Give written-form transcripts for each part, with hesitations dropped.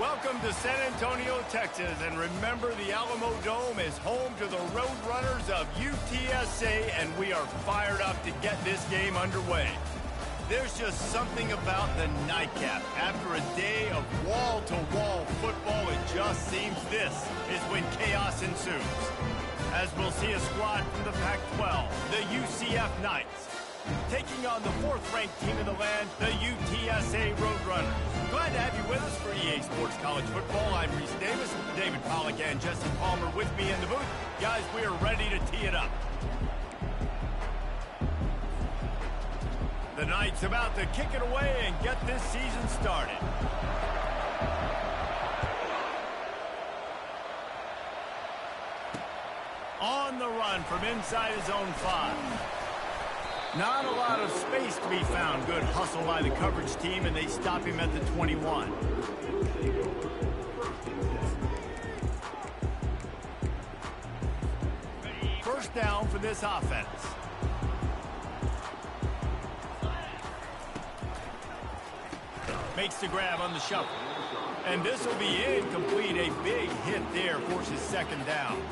Welcome to San Antonio, Texas, and remember the Alamo Dome is home to the Roadrunners of UTSA, and we are fired up to get this game underway. There's just something about the nightcap. After a day of wall-to-wall football, it just seems this is when chaos ensues. As we'll see a squad from the Pac-12, the UCF Knights, taking on the fourth-ranked team in the land, the UTSA Roadrunners. Glad to have you with us for EA Sports College Football. I'm Reese Davis, David Pollack and Jesse Palmer with me in the booth. Guys, we are ready to tee it up. The Knights about to kick it away and get this season started. On the run from inside his own 5. Not a lot of space to be found. Good hustle by the coverage team, and they stop him at the 21. First down for this offense. Makes the grab on the shuffle. And this will be incomplete. A big hit there forces second down.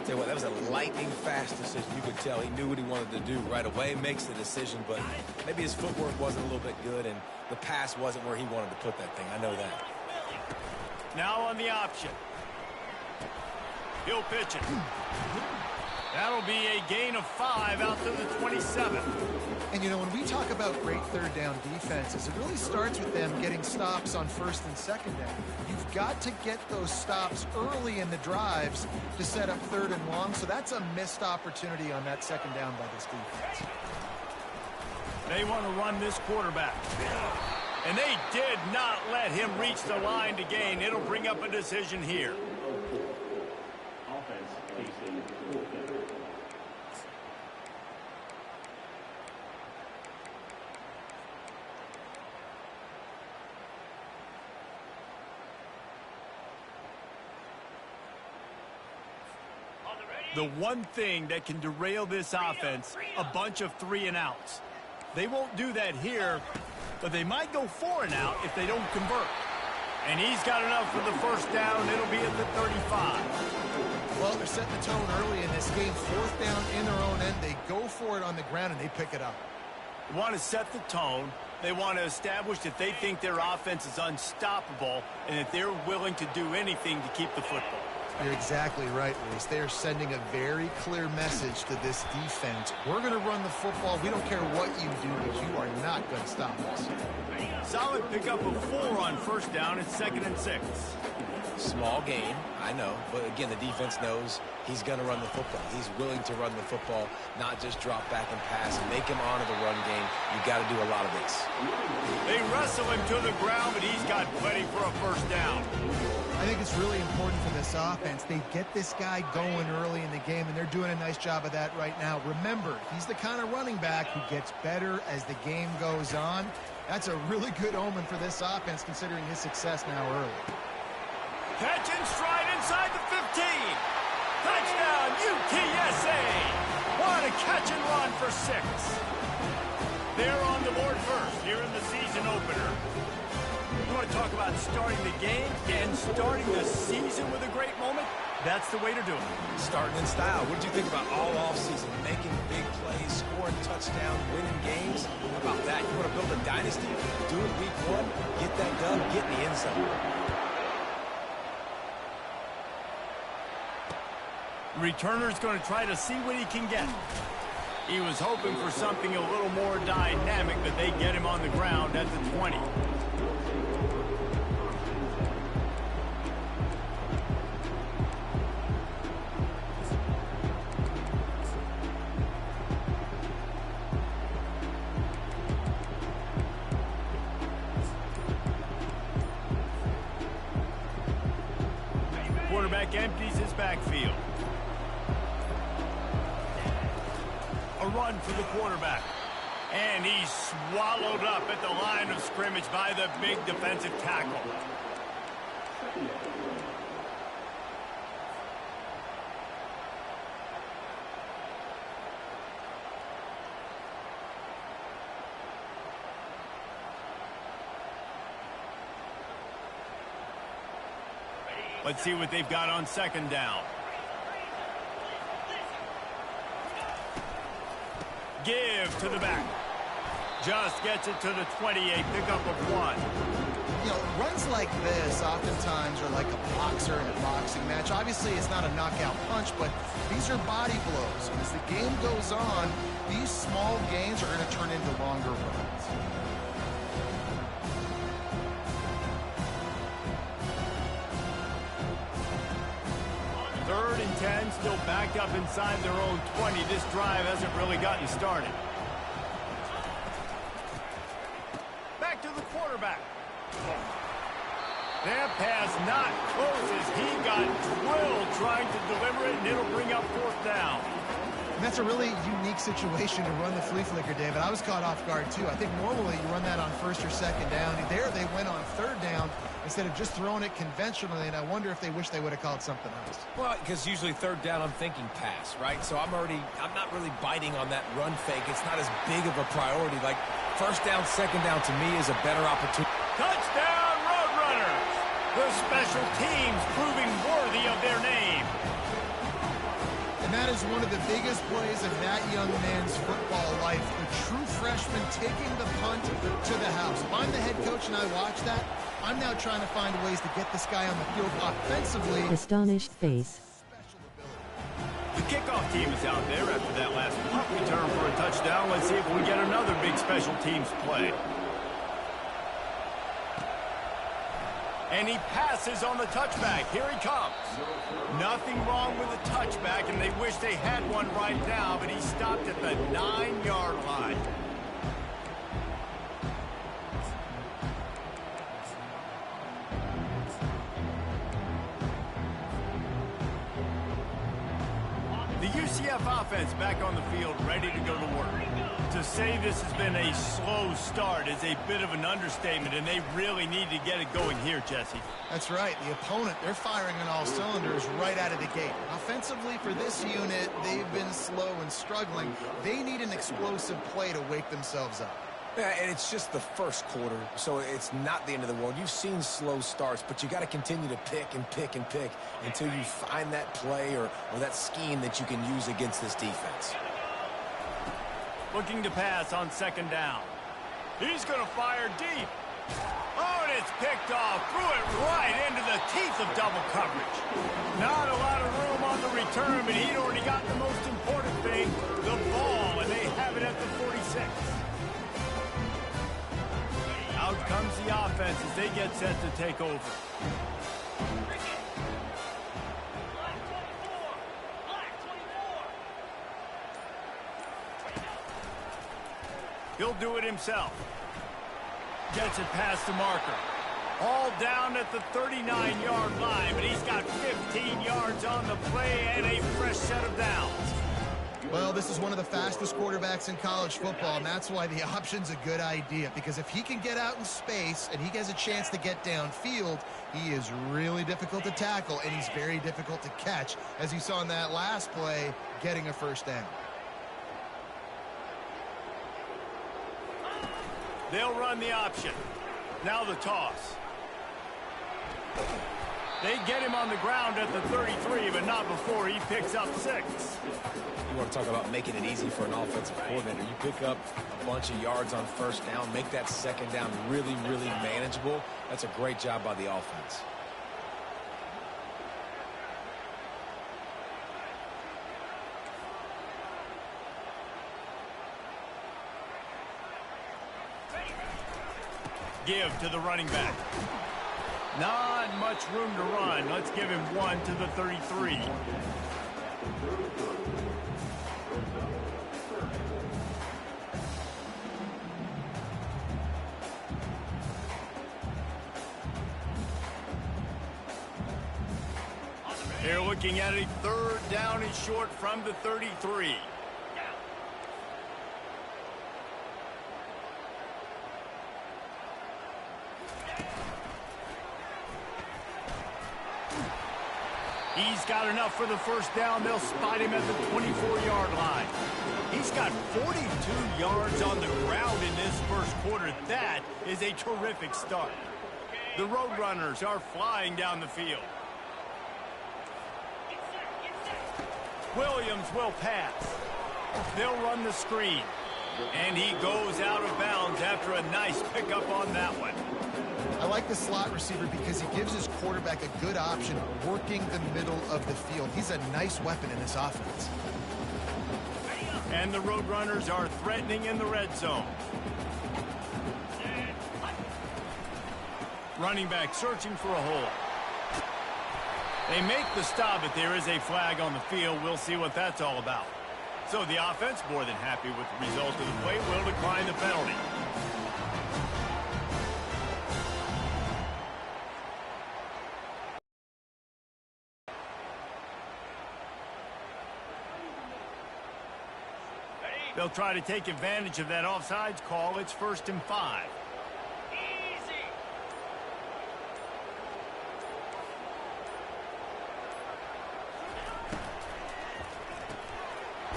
Tell you what, that was a lightning-fast decision. You could tell he knew what he wanted to do right away, makes the decision, but maybe his footwork wasn't a little bit good, and the pass wasn't where he wanted to put that thing. I know that. Now on the option. He'll pitch it. That'll be a gain of 5 out to the 27. And, you know, when we talk about great third down defenses, it really starts with them getting stops on first and second down. You've got to get those stops early in the drives to set up third and long, so that's a missed opportunity on that second down by this defense. They want to run this quarterback. And they did not let him reach the line to gain. It'll bring up a decision here. The one thing that can derail this offense, a bunch of 3-and-outs. They won't do that here, but they might go 4-and-out if they don't convert. And he's got enough for the first down. It'll be at the 35. Well, they're setting the tone early in this game. Fourth down in their own end. They go for it on the ground, and they pick it up. They want to set the tone. They want to establish that they think their offense is unstoppable and that they're willing to do anything to keep the football. You're exactly right, Reese. They are sending a very clear message to this defense. We're going to run the football. We don't care what you do, but you are not going to stop us. Solid pickup of 4 on first down. It's 2nd and 6. Small gain, I know, but again, the defense knows he's going to run the football. He's willing to run the football, not just drop back and pass and make him honor the run game. You got to do a lot of this. They wrestle him to the ground, but he's got plenty for a first down. I think it's really important for this offense. They get this guy going early in the game, and they're doing a nice job of that right now. Remember, he's the kind of running back who gets better as the game goes on. That's a really good omen for this offense, considering his success now early. Catch and stride inside the 15. Touchdown, UTSA. What a catch and run for 6. They're on the board first here in the season opener. You want to talk about starting the game and starting the season with a great moment? That's the way to do it. Starting in style. What did you think about all offseason? Making big plays, scoring touchdowns, winning games? How about that? You want to build a dynasty? Do it week 1. Get that done. Get in the end zone. Returner's going to try to see what he can get. He was hoping for something a little more dynamic, but they get him on the ground at the 20. Quarterback empties his backfield. A run for the quarterback. And he's swallowed up at the line of scrimmage by the big defensive tackle. Let's see what they've got on second down. Give to the back. Just gets it to the 28, pickup of 1. You know, runs like this oftentimes are like a boxer in a boxing match. Obviously, it's not a knockout punch, but these are body blows. As the game goes on, these small gains are going to turn into longer runs. Third and 10, still backed up inside their own 20. This drive hasn't really gotten started. Back to the quarterback. That pass not close as he got drilled trying to deliver it, and it'll bring up fourth down. And that's a really unique situation to run the flea flicker, David. I was caught off guard, too. I think normally you run that on first or second down. There they went on third down instead of just throwing it conventionally, and I wonder if they wish they would have called something else. Well, because usually third down, I'm thinking pass, right? So I'm not really biting on that run fake. It's not as big of a priority. Like, first down, second down to me is a better opportunity. Touchdown, Roadrunners! The special teams proving worthy of their name. And that is one of the biggest plays of that young man's football life. The true freshman taking the punt to the house. If I'm the head coach and I watch that, I'm now trying to find ways to get this guy on the field offensively. Astonished face. The kickoff team is out there after that last punt return for a touchdown. Let's see if we get another big special teams play. And he passes on the touchback. Here he comes. Nothing wrong with the touchback, and they wish they had one right now, but he stopped at the 9-yard line. The UCF offense back on the field, ready to go to work. To say this has been a slow start is a bit of an understatement, and they really need to get it going here, Jesse. That's right. The opponent, they're firing on all cylinders right out of the gate. Offensively for this unit, they've been slow and struggling. They need an explosive play to wake themselves up. Yeah, and it's just the first quarter, so it's not the end of the world. You've seen slow starts, but you got to continue to pick and pick and pick until you find that play or that scheme that you can use against this defense. Looking to pass on second down. He's going to fire deep. Oh, and it's picked off. Threw it right into the teeth of double coverage. Not a lot of room on the return, but he'd already got the most important thing, the ball, and they have it at the 46. Out comes the offense as they get set to take over. He'll do it himself. Gets it past the marker. All down at the 39-yard line, but he's got 15 yards on the play and a fresh set of downs. Well, this is one of the fastest quarterbacks in college football, and that's why the option's a good idea, because if he can get out in space and he has a chance to get downfield, he is really difficult to tackle, and he's very difficult to catch, as you saw in that last play, getting a first down. They'll run the option. Now the toss. They get him on the ground at the 33, but not before he picks up 6. You want to talk about making it easy for an offensive coordinator. You pick up a bunch of yards on first down, make that second down really, really manageable. That's a great job by the offense. Give to the running back. Not much room to run. Let's give him 1 to the 33. They're looking at a third down and short from the 33. He's got enough for the first down. They'll spot him at the 24-yard line. He's got 42 yards on the ground in this first quarter. That is a terrific start. The Roadrunners are flying down the field. Williams will pass. They'll run the screen. And he goes out of bounds after a nice pickup on that one. I like the slot receiver because he gives his quarterback a good option working the middle of the field. He's a nice weapon in this offense. And the Roadrunners are threatening in the red zone. Running back searching for a hole. They make the stop, but there is a flag on the field. We'll see what that's all about. So the offense, more than happy with the result of the play, will decline the penalty. They'll try to take advantage of that offsides call. It's 1st and 5.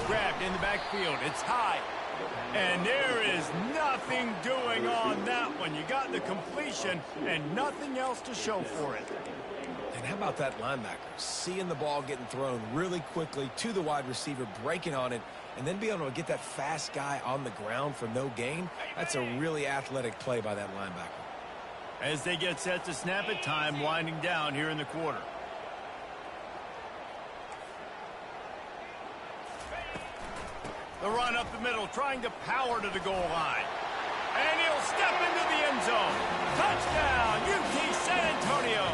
Grabbed in the backfield. It's high. And there is nothing doing on that one. You got the completion and nothing else to show for it. And how about that linebacker? Seeing the ball getting thrown really quickly to the wide receiver, breaking on it, and then be able to get that fast guy on the ground for no gain. That's a really athletic play by that linebacker. As they get set to snap it, time winding down here in the quarter. The run up the middle, trying to power to the goal line. And he'll step into the end zone. Touchdown, UT San Antonio.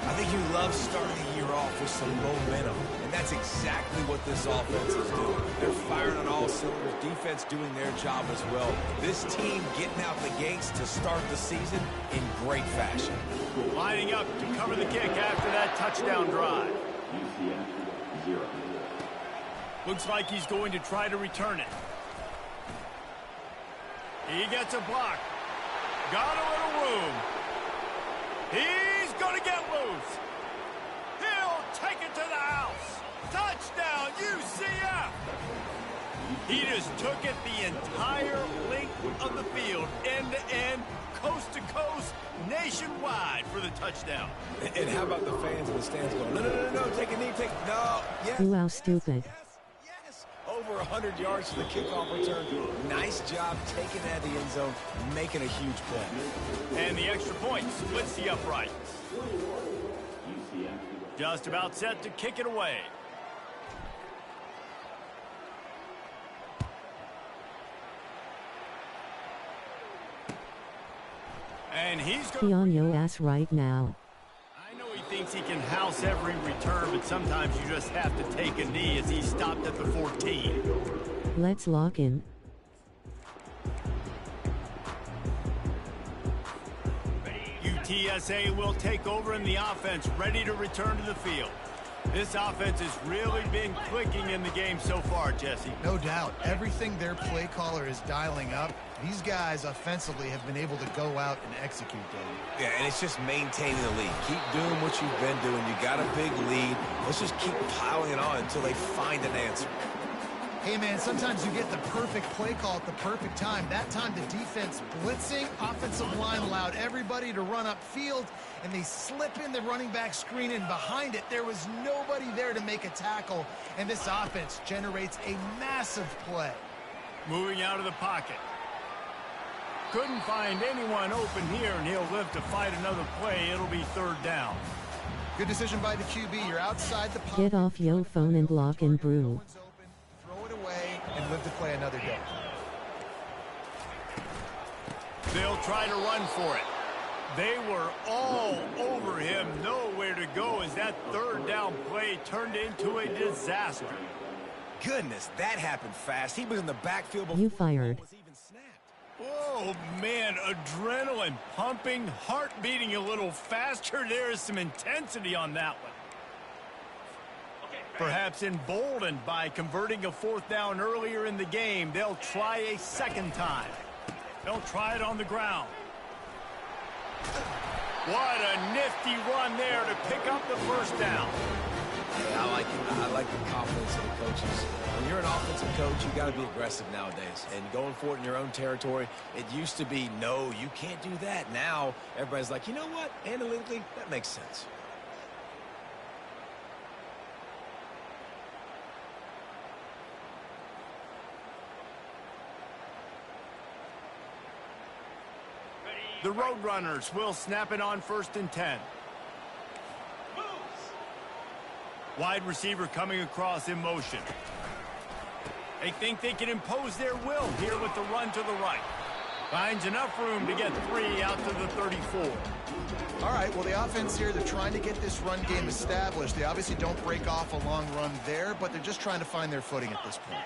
I think you love starting the year off with some momentum, and that's exactly what this offense is doing. They're firing on all cylinders, defense doing their job as well. This team getting out the gates to start the season in great fashion. Lining up to cover the kick after that touchdown drive. Looks like he's going to try to return it. He gets a block. Got a little room. He's going to get loose. He'll take it to the house. Touchdown, UCF. He just took it the entire length of the field, end to end, coast to coast, nationwide for the touchdown. And how about the fans in the stands going, no, take a knee, no, yes. Wow, stupid. Yes. Over 100 yards for the kickoff return. Nice job taking that to the end zone, making a huge play. And the extra point splits the uprights. Just about set to kick it away. And he's going He on your ass right now. I know he thinks he can house every return, but sometimes you just have to take a knee as he stopped at the 14. Let's lock in. UTSA will take over in the offense, ready to return to the field. This offense has really been clicking in the game so far, Jesse. No doubt. Everything their play caller is dialing up, these guys offensively have been able to go out and execute them. Yeah, and it's just maintaining the lead. Keep doing what you've been doing. You got a big lead. Let's just keep piling it on until they find an answer. Hey, man, sometimes you get the perfect play call at the perfect time. That time the defense blitzing, offensive line allowed everybody to run upfield, and they slip in the running back screen, and behind it there was nobody there to make a tackle, and this offense generates a massive play. Moving out of the pocket. Couldn't find anyone open here, and he'll live to fight another play. It'll be 3rd down. Good decision by the QB. You're outside the pocket. Get off your phone and lock and brew. And live to play another day. They'll try to run for it. They were all over him, nowhere to go as that 3rd down play turned into a disaster. Goodness, that happened fast. He was in the backfield before You fired. the ball was even snapped. Oh, man, adrenaline pumping, heart beating a little faster. There is some intensity on that one. Perhaps emboldened by converting a 4th down earlier in the game, they'll try a 2nd time. They'll try it on the ground. What a nifty run there to pick up the 1st down. Yeah, I like it. I like the confidence of the coaches. When you're an offensive coach, you got to be aggressive nowadays. And going for it in your own territory, it used to be, no, you can't do that. Now, everybody's like, you know what? Analytically, that makes sense. The Roadrunners will snap it on 1st and 10. Wide receiver coming across in motion. They think they can impose their will here with the run to the right. Finds enough room to get 3 out to the 34. All right, well, the offense here, they're trying to get this run game established. They obviously don't break off a long run there, but they're just trying to find their footing at this point.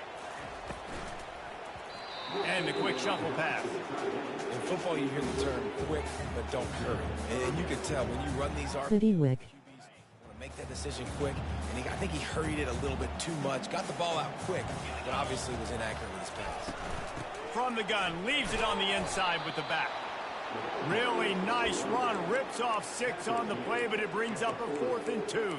And a quick shuffle pass. In football, you hear the term quick, but don't hurry. And you can tell when you run these City Wick. make that decision quick, and I think he hurried it a little bit too much. Got the ball out quick, but obviously was inaccurate with his pass. From the gun, leaves it on the inside with the back. Really nice run, rips off 6 on the play, but it brings up a 4th and 2.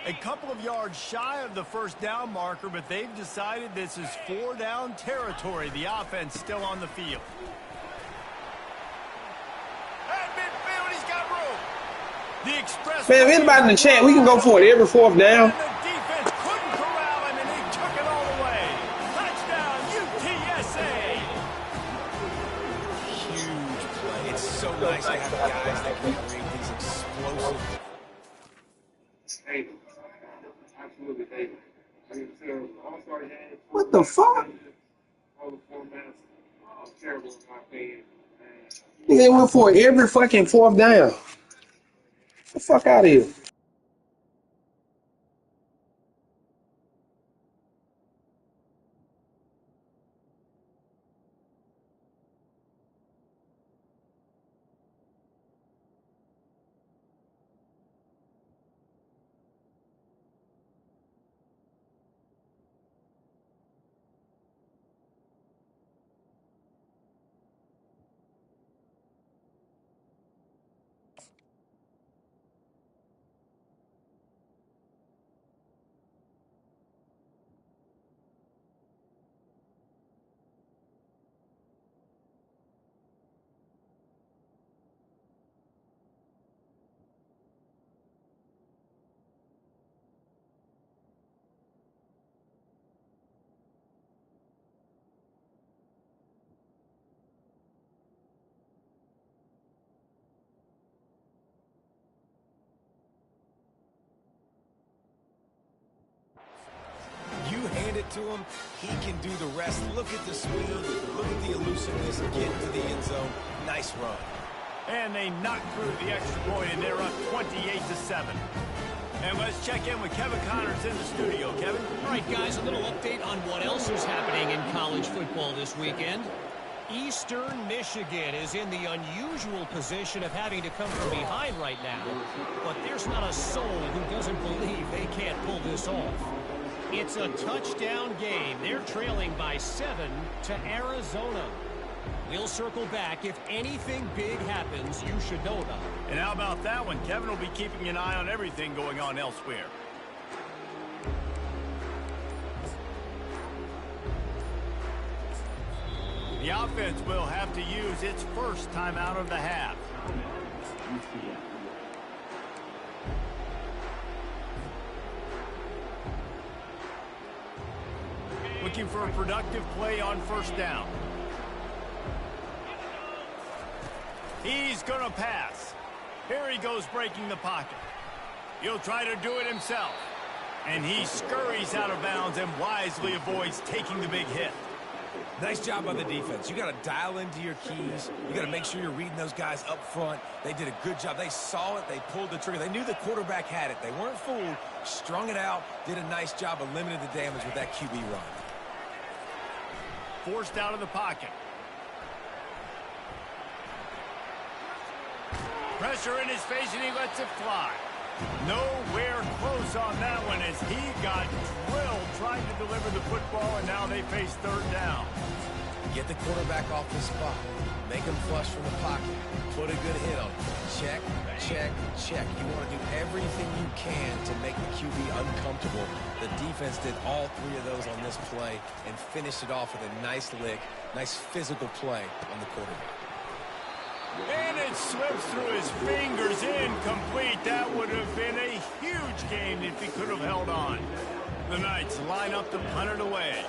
A couple of yards shy of the 1st down marker, but they've decided this is 4-down territory. The offense still on the field. At midfield, he's got room. The express. Man, if anybody in the chat, we can go for it every 4th down. And the defense couldn't corral him, and he took it all the way. Touchdown, UTSA. Huge play. It's so nice to have guys that can create these explosive. What the fuck? They went for it every fucking 4th down. Get the fuck out of here. Hand it to him, he can do the rest. Look at the speed, look at the elusiveness, get to the end zone. Nice run. And they knock through the extra point, and they're up 28-7. And let's check in with Kevin Connors in the studio. Kevin? All right, guys, a little update on what else is happening in college football this weekend. Eastern Michigan is in the unusual position of having to come from behind right now. But there's not a soul who doesn't believe they can't pull this off. It's a touchdown game. They're trailing by 7 to Arizona. We'll circle back. If anything big happens, you should know about it. And how about that one? Kevin will be keeping an eye on everything going on elsewhere. The offense will have to use its first timeout of the half. Looking for a productive play on 1st down. He's going to pass. Here he goes breaking the pocket. He'll try to do it himself. And he scurries out of bounds and wisely avoids taking the big hit. Nice job by the defense. You got to dial into your keys. You got to make sure you're reading those guys up front. They did a good job. They saw it. They pulled the trigger. They knew the quarterback had it. They weren't fooled. Strung it out. Did a nice job of limiting the damage with that QB run. Forced out of the pocket. Pressure in his face, and he lets it fly. Nowhere close on that one as he got drilled trying to deliver the football, and now they face 3rd down. Get the quarterback off the spot. Make him flush from the pocket. Put a good hit on him. Check, check, check. You want to do everything you can to make the QB uncomfortable. The defense did all 3 of those on this play and finished it off with a nice lick, nice physical play on the quarterback. And it slips through his fingers, incomplete. That would have been a huge gain if he could have held on. The Knights line up to punt it away.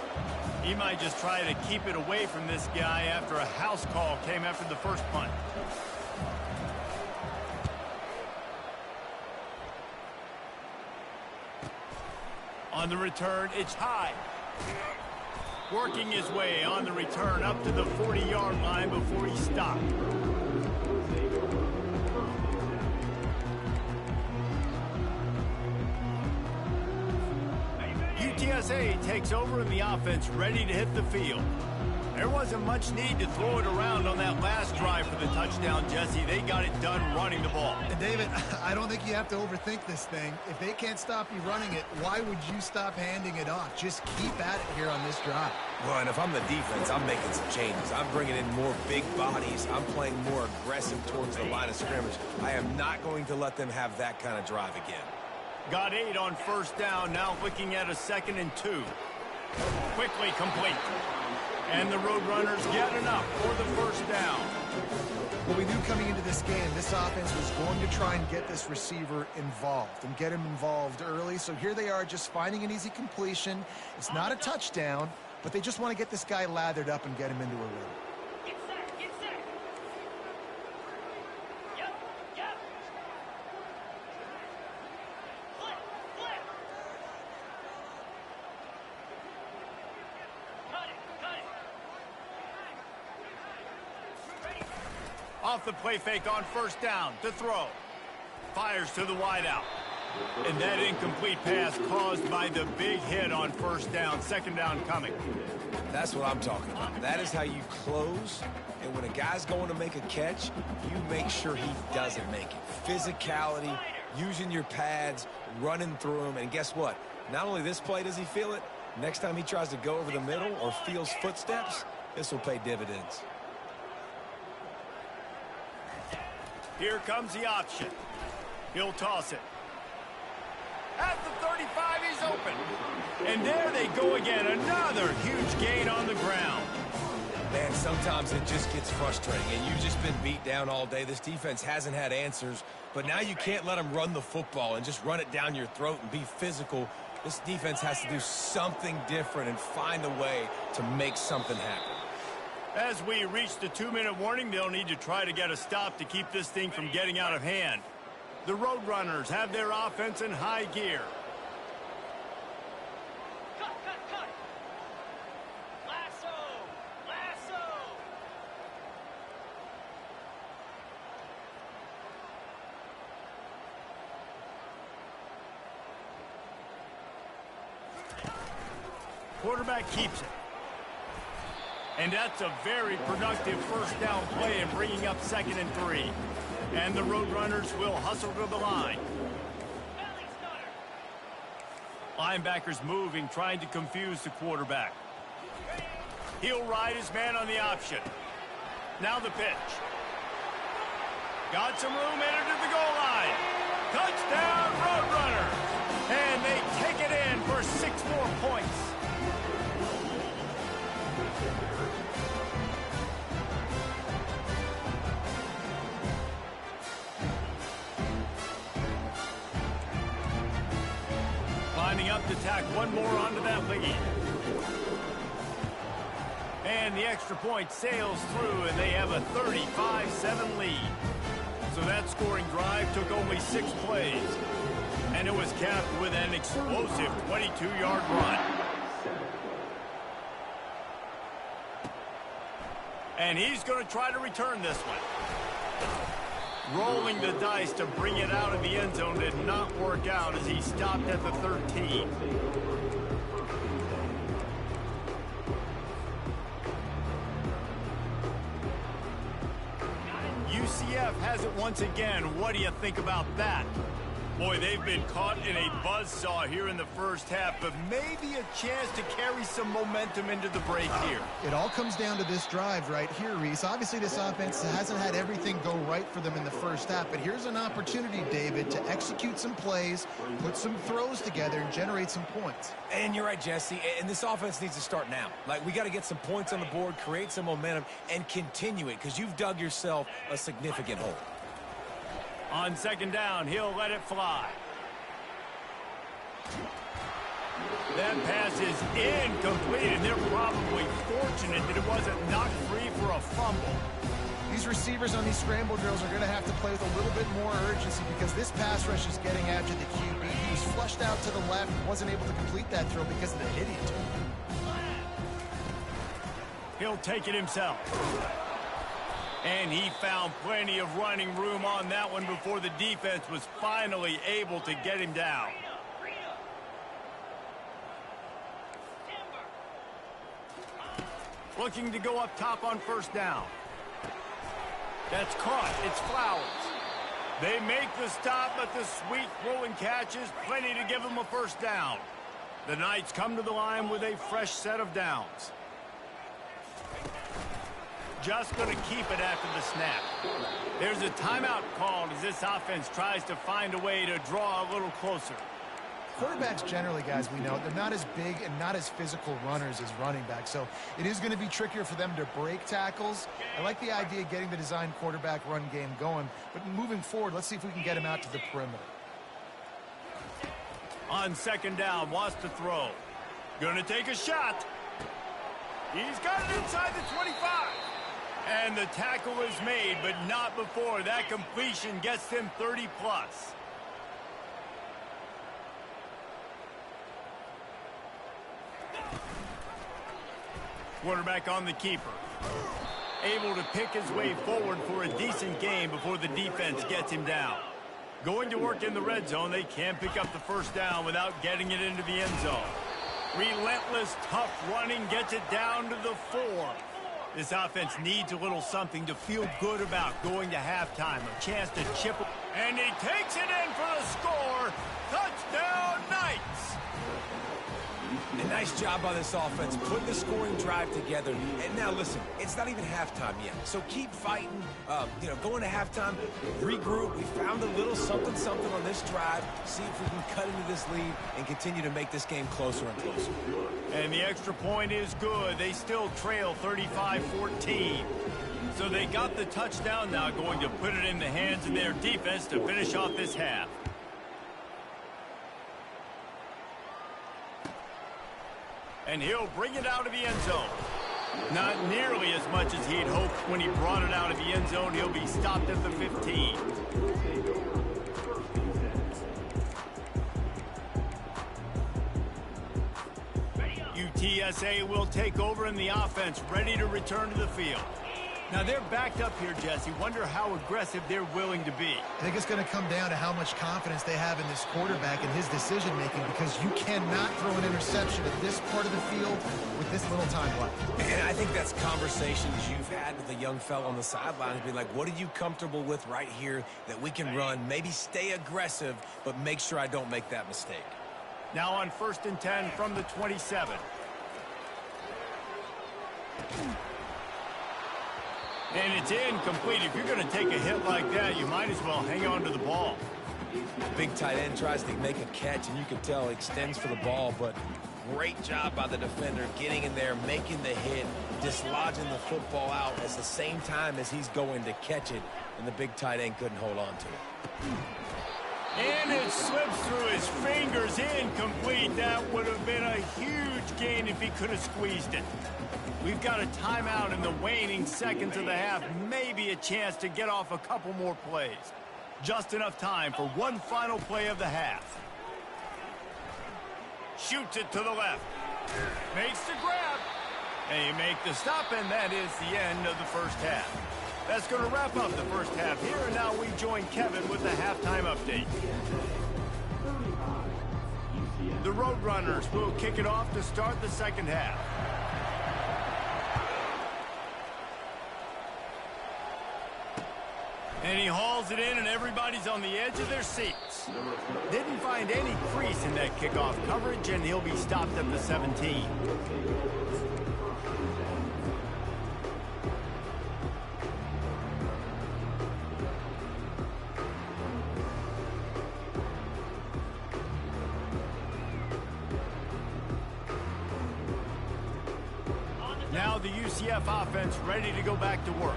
He might just try to keep it away from this guy after a house call came after the first punt. On the return, it's high. Working his way on the return up to the 40-yard line before he stopped. UTSA takes over in the offense, ready to hit the field. There wasn't much need to throw it around on that last drive for the touchdown, Jesse. They got it done running the ball. And David, I don't think you have to overthink this thing. If they can't stop you running it, why would you stop handing it off? Just keep at it here on this drive. Well, and if I'm the defense, I'm making some changes. I'm bringing in more big bodies. I'm playing more aggressive towards the line of scrimmage. I am not going to let them have that kind of drive again. Got 8 on first down, now looking at a 2nd and 2. Quickly complete. And the Roadrunners get enough for the first down. Well, we knew coming into this game, this offense was going to try and get this receiver involved and get him involved early. So here they are just finding an easy completion. It's not a touchdown, but they just want to get this guy lathered up and get him into a rhythm. Off the play fake on first down to throw. Fires to the wideout. And that incomplete pass caused by the big hit on first down. 2nd down coming. That's what I'm talking about. That is how you close. And when a guy's going to make a catch, you make sure he doesn't make it. Physicality, using your pads, running through him. And guess what? Not only this play does he feel it, next time he tries to go over the middle or feels footsteps, this will pay dividends. Here comes the option. He'll toss it. At the 35, he's open. And there they go again. Another huge gain on the ground. Man, sometimes it just gets frustrating, and you've just been beat down all day. This defense hasn't had answers, but now you can't let them run the football and just run it down your throat and be physical. This defense has to do something different and find a way to make something happen. As we reach the 2-minute warning, they'll need to try to get a stop to keep this thing from getting out of hand. The Roadrunners have their offense in high gear. Cut. Lasso. Quarterback keeps it. And that's a very productive first down play in bringing up 2nd and 3. And the Roadrunners will hustle to the line. Linebackers moving, trying to confuse the quarterback. He'll ride his man on the option. Now the pitch. Got some room, entered to the goal line. Touchdown, Roadrunners! And they take it in for 6 more points. Lining up to tack one more onto that lead. And the extra point sails through, and they have a 35-7 lead. So that scoring drive took only 6 plays. And it was capped with an explosive 22-yard run. And he's going to try to return this one. Rolling the dice to bring it out of the end zone did not work out as he stopped at the 13. UCF has it once again. What do you think about that? Boy, they've been caught in a buzzsaw here in the first half, but maybe a chance to carry some momentum into the break here. It all comes down to this drive right here, Reese. Obviously, this offense hasn't had everything go right for them in the first half, but here's an opportunity, David, to execute some plays, put some throws together, and generate some points. And you're right, Jesse, and this offense needs to start now. Like, we got to get some points on the board, create some momentum, and continue it, because you've dug yourself a significant hole. On second down, he'll let it fly. That pass is incomplete, and they're probably fortunate that it wasn't knocked free for a fumble. These receivers on these scramble drills are going to have to play with a little bit more urgency because this pass rush is getting after the QB. He was flushed out to the left and wasn't able to complete that throw because of the hit he took. He'll take it himself. And he found plenty of running room on that one before the defense was finally able to get him down. Looking to go up top on first down. That's caught. It's Flowers. They make the stop, but the sweet throwing catch is plenty to give them a first down. The Knights come to the line with a fresh set of downs. Just going to keep it after the snap. There's a timeout called as this offense tries to find a way to draw a little closer. Quarterbacks generally, guys, we know, they're not as big and not as physical runners as running backs, so it is going to be trickier for them to break tackles. I like the idea of getting the design quarterback run game going, but moving forward, let's see if we can get him out to the perimeter. On second down, wants to throw. Gonna take a shot. He's got it inside the 25. And the tackle is made, but not before that completion gets them 30 plus. Quarterback on the keeper. Able to pick his way forward for a decent gain before the defense gets him down. Going to work in the red zone, they can't pick up the first down without getting it into the end zone. Relentless, tough running gets it down to the 4. This offense needs a little something to feel good about going to halftime. A chance to chip. And he takes it in for the score. Touchdown, Knights! A nice job by this offense, putting the scoring drive together. And now, listen, it's not even halftime yet. So keep fighting, going to halftime, regroup. We found a little something on this drive. See if we can cut into this lead and continue to make this game closer and closer. And the extra point is good. They still trail 35-14. So they got the touchdown now, going to put it in the hands of their defense to finish off this half. And he'll bring it out of the end zone. Not nearly as much as he'd hoped when he brought it out of the end zone. He'll be stopped at the 15. UTSA will take over in the offense, ready to return to the field. Now they're backed up here, Jesse. Wonder how aggressive they're willing to be. I think it's going to come down to how much confidence they have in this quarterback and his decision-making, because you cannot throw an interception at this part of the field with this little time left. And I think that's conversations you've had with a young fella on the sidelines, being like, what are you comfortable with right here that we can run? Maybe stay aggressive, but make sure I don't make that mistake. Now on 1st and 10 from the 27. And it's incomplete. If you're going to take a hit like that, you might as well hang on to the ball. Big tight end tries to make a catch, and you can tell he extends for the ball, but great job by the defender getting in there, making the hit, dislodging the football out at the same time as he's going to catch it, and the big tight end couldn't hold on to it. And it slips through his fingers, incomplete. That would have been a huge gain if he could have squeezed it. We've got a timeout in the waning seconds of the half. Maybe a chance to get off a couple more plays. Just enough time for one final play of the half. Shoots it to the left. Makes the grab. They make the stop, and that is the end of the first half. That's going to wrap up the first half here, and now we join Kevin with the halftime update. The Roadrunners will kick it off to start the second half. And he hauls it in, and everybody's on the edge of their seats. Didn't find any crease in that kickoff coverage, and he'll be stopped at the 17. Now the UCF offense ready to go back to work.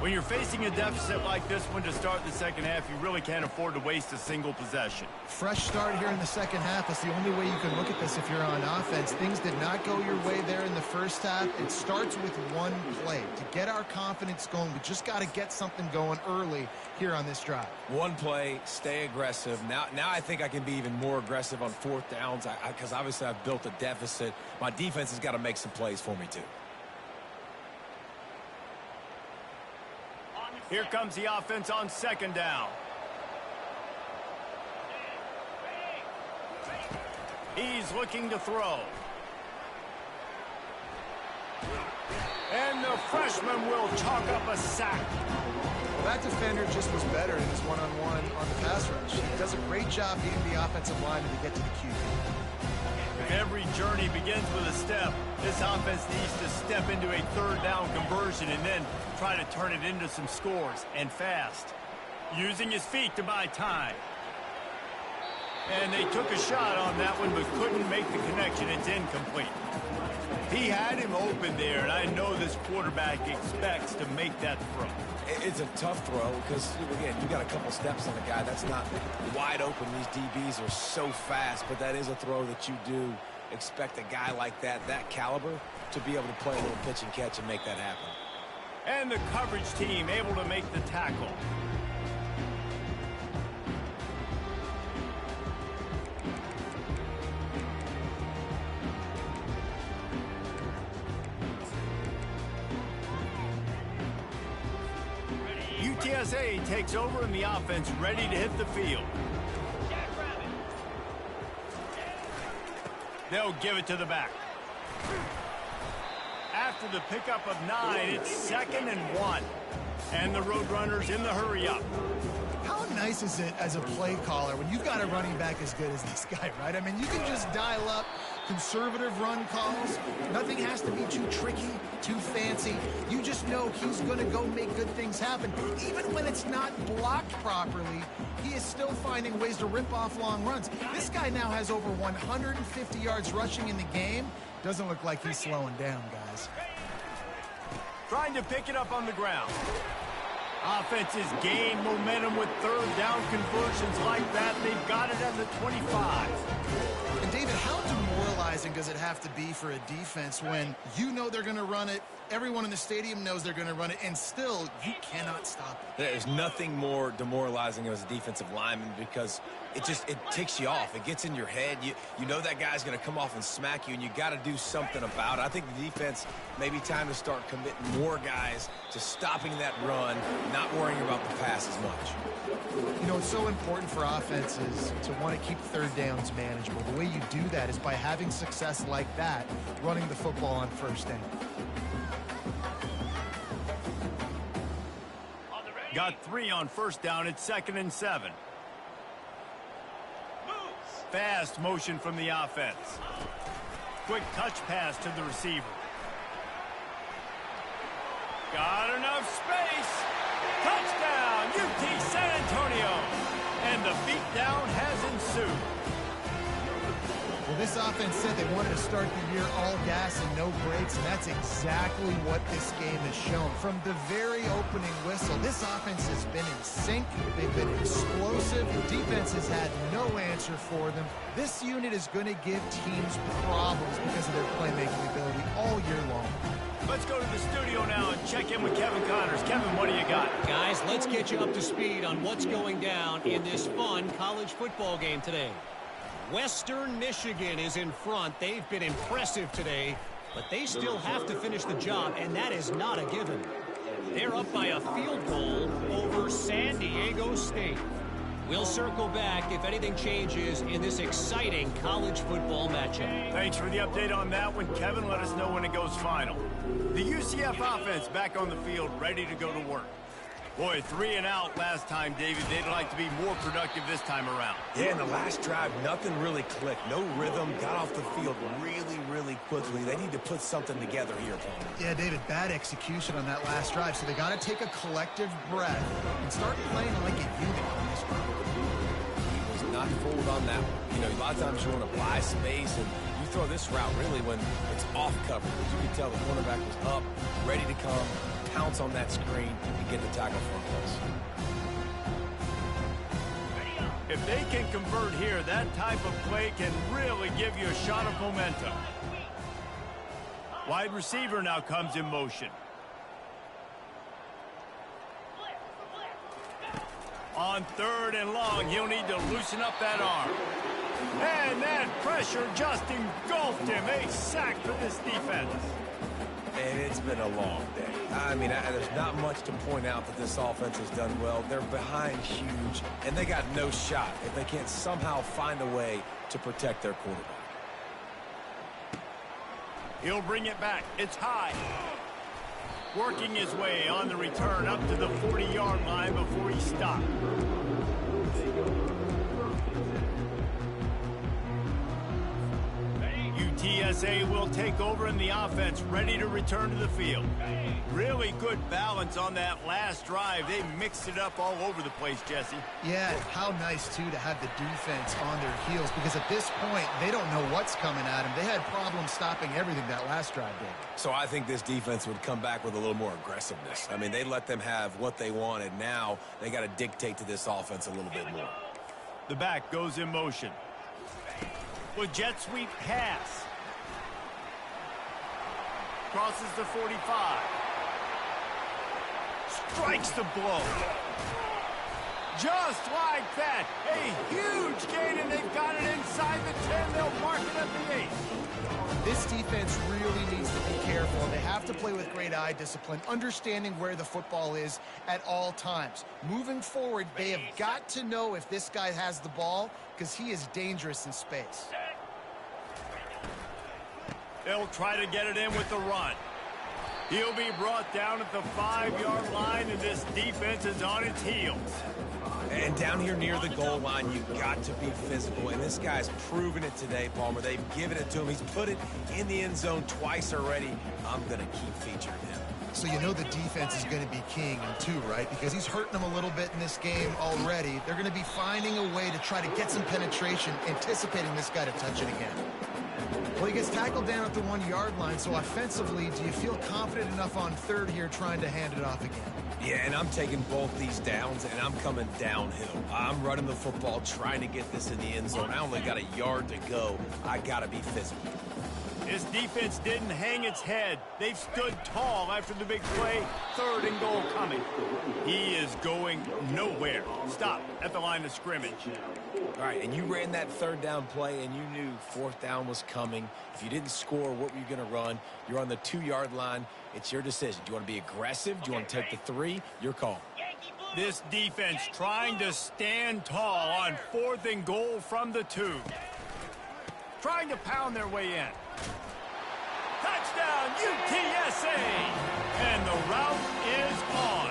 When you're facing a deficit like this one to start the second half, you really can't afford to waste a single possession. Fresh start here in the second half. That's the only way you can look at this if you're on offense. Things did not go your way there in the first half. It starts with one play. To get our confidence going, we just got to get something going early here on this drive. One play, stay aggressive. Now I think I can be even more aggressive on fourth downs because obviously I've built a deficit. My defense has got to make some plays for me too. Here comes the offense on second down. He's looking to throw. And the freshman will chalk up a sack. Well, that defender just was better in his one-on-one on the pass rush. He does a great job being the offensive lineman to get to the QB. If every journey begins with a step, this offense needs to step into a third down conversion and then try to turn it into some scores, and fast. Using his feet to buy time. And they took a shot on that one but couldn't make the connection. It's incomplete. He had him open there, and I know this quarterback expects to make that throw. It's a tough throw because, again, you got a couple steps on the guy. That's not wide open. These DBs are so fast, but that is a throw that you do expect a guy like that caliber, to be able to play a little pitch and catch and make that happen. And the coverage team able to make the tackle. UTSA takes over and the offense ready to hit the field. They'll give it to the back. After the pickup of 9, it's 2nd and 1. And the Roadrunners in the hurry up. How nice is it as a play caller when you've got a running back as good as this guy, right? I mean, you can just dial up conservative run calls. Nothing has to be too tricky, too fancy. You just know he's going to go make good things happen. Even when it's not blocked properly, he is still finding ways to rip off long runs. This guy now has over 150 yards rushing in the game. Doesn't look like he's slowing down, guys. Trying to pick it up on the ground. Offenses gain momentum with third down conversions like that. They've got it at the 25. And David, how demoralizing does it have to be for a defense when you know they're going to run it, everyone in the stadium knows they're going to run it, and still you cannot stop it? There's nothing more demoralizing as a defensive lineman because it ticks you off. It gets in your head. You know that guy's going to come off and smack you, and you got to do something about it. I think the defense may be time to start committing more guys to stopping that run, not worrying about the pass as much. You know, it's so important for offenses to want to keep third downs manageable. The way you do that is by having success like that, running the football on first down. Got 3 on first down. It's 2nd and 7. Fast motion from the offense. Quick touch pass to the receiver. Got enough space. Touchdown, UT San Antonio. And the beatdown has ensued. Well, this offense said they wanted to start the year all gas and no brakes, and that's exactly what this game has shown. From the very opening whistle, this offense has been in sync. They've been explosive. The defense has had no answer for them. This unit is going to give teams problems because of their playmaking ability all year long. Let's go to the studio now and check in with Kevin Connors. Kevin, what do you got? Guys, let's get you up to speed on what's going down in this fun college football game today. Western Michigan is in front. They've been impressive today, but they still have to finish the job, and that is not a given. They're up by a field goal over San Diego State. We'll circle back if anything changes in this exciting college football matchup. Thanks for the update on that one, Kevin. Let us know when it goes final. The UCF offense back on the field, ready to go to work. Boy, 3 and out last time, David. They'd like to be more productive this time around. Yeah, in the last drive, nothing really clicked. No rhythm, got off the field really, really quickly. They need to put something together here, Palmer. Yeah, David, bad execution on that last drive, so they got to take a collective breath and start playing like a unit on this one. He was not fooled on that one. You know, a lot of times you want to buy space, and you throw this route really when it's off coverage. You can tell the cornerback was up, ready to come, pounce on that screen, and get the tackle front close. If they can convert here, that type of play can really give you a shot of momentum. Wide receiver now comes in motion. On 3rd and long, he'll need to loosen up that arm. And that pressure just engulfed him. A sack for this defense. And it's been a long day. I mean, there's not much to point out that this offense has done well. They're behind huge, and they got no shot if they can't somehow find a way to protect their quarterback. He'll bring it back. It's high. Working his way on the return up to the 40-yard line before he stopped. UTSA will take over in the offense, ready to return to the field. Really good balance on that last drive. They mixed it up all over the place, Jesse. Yeah, how nice, too, to have the defense on their heels, because at this point, they don't know what's coming at them. They had problems stopping everything that last drive did. So I think this defense would come back with a little more aggressiveness. I mean, they let them have what they wanted. Now they got to dictate to this offense a little bit more. The back goes in motion. With jet sweep pass. Crosses the 45. Strikes the blow. Just like that. A huge gain, and they've got it inside the 10. They'll mark it at the 8. This defense really needs to be careful. They have to play with great eye discipline, understanding where the football is at all times. Moving forward, they have got to know if this guy has the ball, because he is dangerous in space. They'll try to get it in with the run. He'll be brought down at the 5-yard line, and this defense is on its heels. And down here near the goal line, you've got to be physical. And this guy's proven it today, Palmer. They've given it to him. He's put it in the end zone twice already. I'm going to keep featuring him. So you know the defense is going to be keying him too, right? Because he's hurting them a little bit in this game already. They're going to be finding a way to try to get some penetration, anticipating this guy to touch it again. Well, he gets tackled down at the 1-yard line, so offensively, do you feel confident enough on 3rd here trying to hand it off again? Yeah, and I'm taking both these downs, and I'm coming downhill. I'm running the football, trying to get this in the end zone. I only got a yard to go. I got to be physical. His defense didn't hang its head. They've stood tall after the big play. 3rd and goal coming. He is going nowhere. Stop at the line of scrimmage. All right, and you ran that 3rd down play, and you knew 4th down was coming. If you didn't score, what were you going to run? You're on the 2-yard line. It's your decision. Do you want to be aggressive? Do you want to take the 3? Your call. This defense trying to stand tall on 4th and goal from the 2. Trying to pound their way in. Touchdown, UTSA! And the route is on.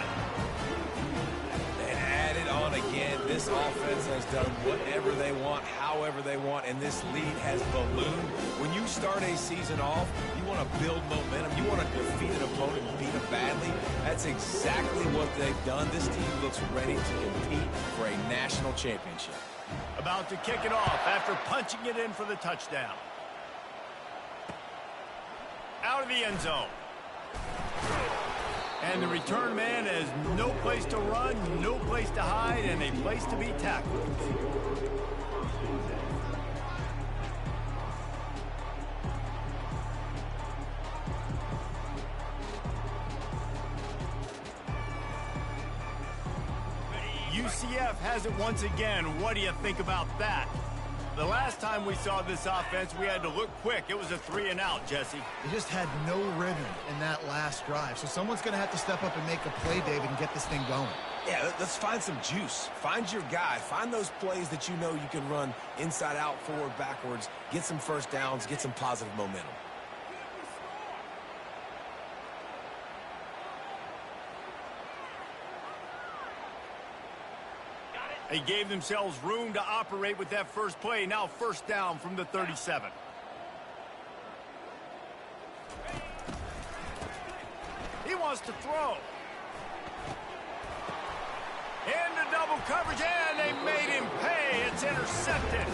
And add it on again. This offense has done whatever they want, however they want, and this lead has ballooned. When you start a season off, you want to build momentum. You want to defeat an opponent and beat them badly. That's exactly what they've done. This team looks ready to compete for a national championship. About to kick it off after punching it in for the touchdown. Out of the end zone. And the return man has no place to run, no place to hide, and a place to be tackled. UCF has it once again. What do you think about that? The last time we saw this offense, we had to look quick. It was a 3-and-out, Jesse. They just had no rhythm in that last drive. So someone's going to have to step up and make a play, David, and get this thing going. Yeah, let's find some juice. Find your guy. Find those plays that you know you can run inside out, forward, backwards. Get some first downs. Get some positive momentum. They gave themselves room to operate with that first play. Now first down from the 37. He wants to throw. Into double coverage, and they made him pay. It's intercepted.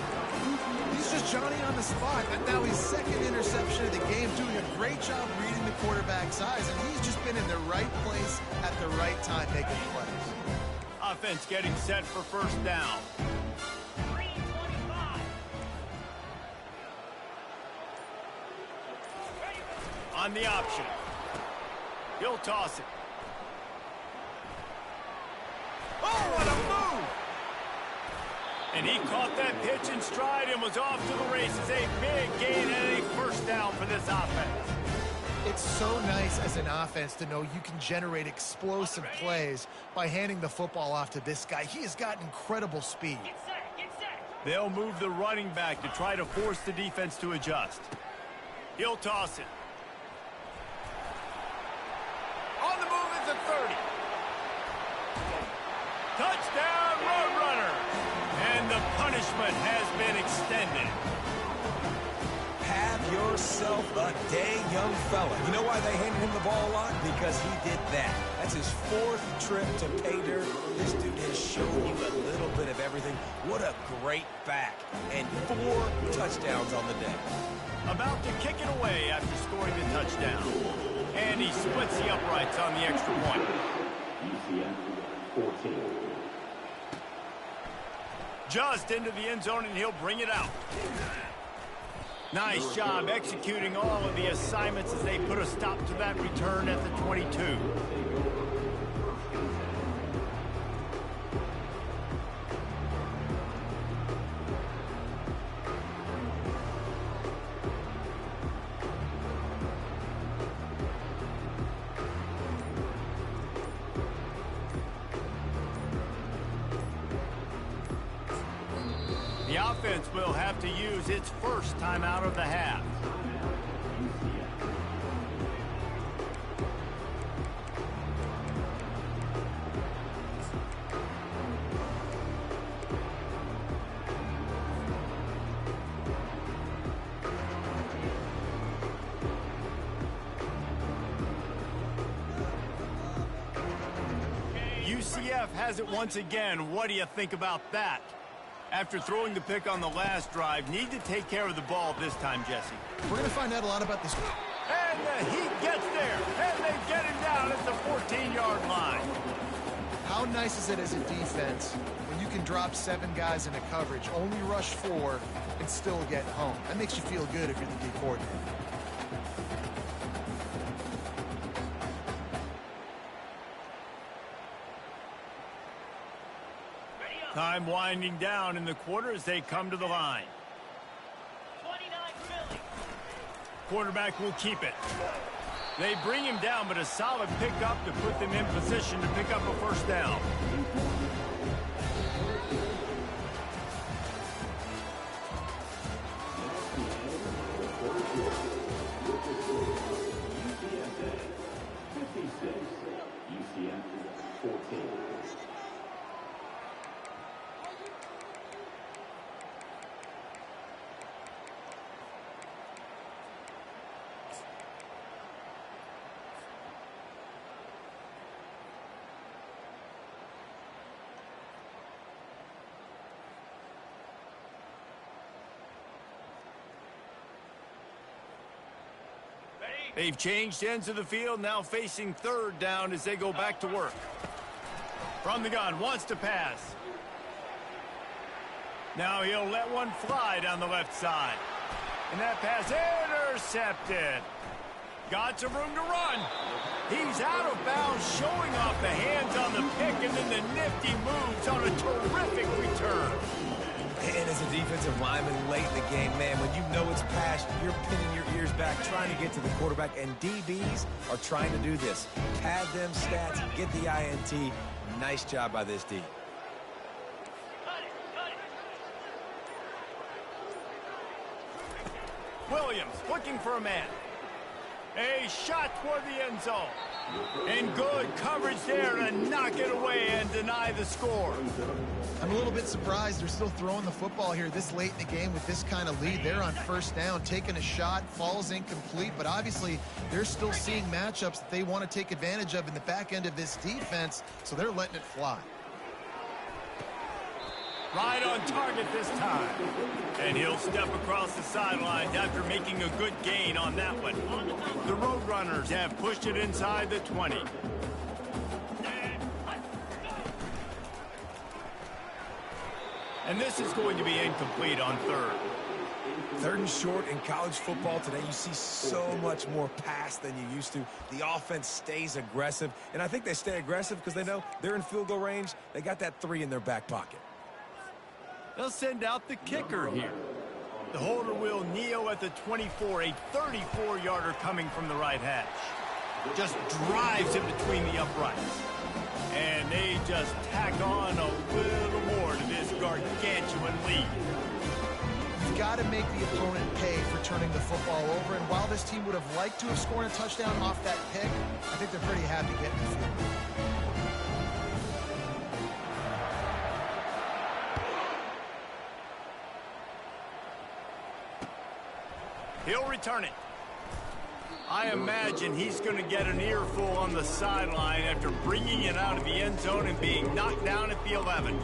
He's just Johnny on the spot. And now his second interception of the game, doing a great job reading the quarterback's eyes. And he's just been in the right place at the right time making plays. Offense getting set for first down. 3:25. On the option. He'll toss it. Oh, what a move! And he caught that pitch in stride and was off to the races. A big gain and a first down for this offense. It's so nice as an offense to know you can generate explosive plays by handing the football off to this guy. He has got incredible speed. Get set, get set. They'll move the running back to try to force the defense to adjust. He'll toss it. On the move at the 30. Touchdown, Roadrunner! And the punishment has been extended. Have yourself a day, young fella. You know why they handed him the ball a lot? Because he did that. That's his 4th trip to pay dirt. This dude has shown you a little bit of everything. What a great back. And 4 touchdowns on the day. About to kick it away after scoring the touchdown. And he splits the uprights on the extra point. Just into the end zone, and he'll bring it out. Nice job executing all of the assignments as they put a stop to that return at the 22. The offense will have to use its first timeout of the half. UCF has it once again. What do you think about that? After throwing the pick on the last drive, need to take care of the ball this time, Jesse. We're going to find out a lot about this. And the Heat gets there, and they get him down at the 14-yard line. How nice is it as a defense when you can drop 7 guys into coverage, only rush 4, and still get home? That makes you feel good if you're the D coordinator. Time winding down in the quarter as they come to the line. 29 Philly. Quarterback will keep it. They bring him down, but a solid pickup to put them in position to pick up a first down. They've changed ends of the field, now facing third down as they go back to work. From the gun, wants to pass. Now he'll let one fly down the left side. And that pass intercepted. Got some room to run. He's out of bounds, showing off the hands on the pick, and then the nifty moves on a terrific return. And as a defensive lineman late in the game, man, when you know it's past, you're pinning your ears back, trying to get to the quarterback, and DBs are trying to do this. Pad them stats, get the INT. Nice job by this D. Williams looking for a man. A shot toward the end zone. And good coverage there to knock it away and deny the score. I'm a little bit surprised they're still throwing the football here this late in the game with this kind of lead. They're on first down, taking a shot, falls incomplete, but obviously they're still seeing matchups that they want to take advantage of in the back end of this defense, so they're letting it fly. Right on target this time. And he'll step across the sidelines after making a good gain on that one. The Roadrunners have pushed it inside the 20. And this is going to be incomplete on third. Third and short in college football today, you see so much more pass than you used to. The offense stays aggressive, and I think they stay aggressive because they know they're in field goal range. They got that 3 in their back pocket. They'll send out the kicker here. The holder will kneel at the 24, a 34-yarder coming from the right hash. Just drives it between the uprights. And they just tack on a little more to this gargantuan lead. You've got to make the opponent pay for turning the football over, and while this team would have liked to have scored a touchdown off that pick, I think they're pretty happy getting the field goal. He'll return it. I imagine he's going to get an earful on the sideline after bringing it out of the end zone and being knocked down at the 11.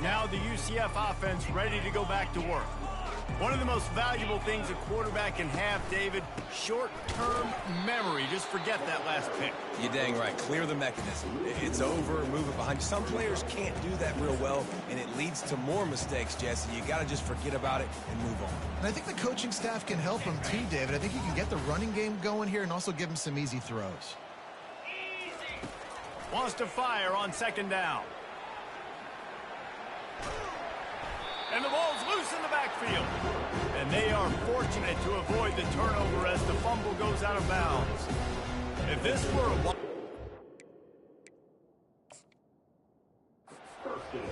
Now the UCF offense ready to go back to work. One of the most valuable things a quarterback can have, David, short-term memory. Just forget that last pick. You're dang right. Clear the mechanism. It's over, move it behind you. Some players can't do that real well, and it leads to more mistakes, Jesse. You got to just forget about it and move on. And I think the coaching staff can help him too, David. I think you can get the running game going here and also give him some easy throws. Wants to fire on second down. And the ball's loose in the backfield. And they are fortunate to avoid the turnover as the fumble goes out of bounds. If this were a...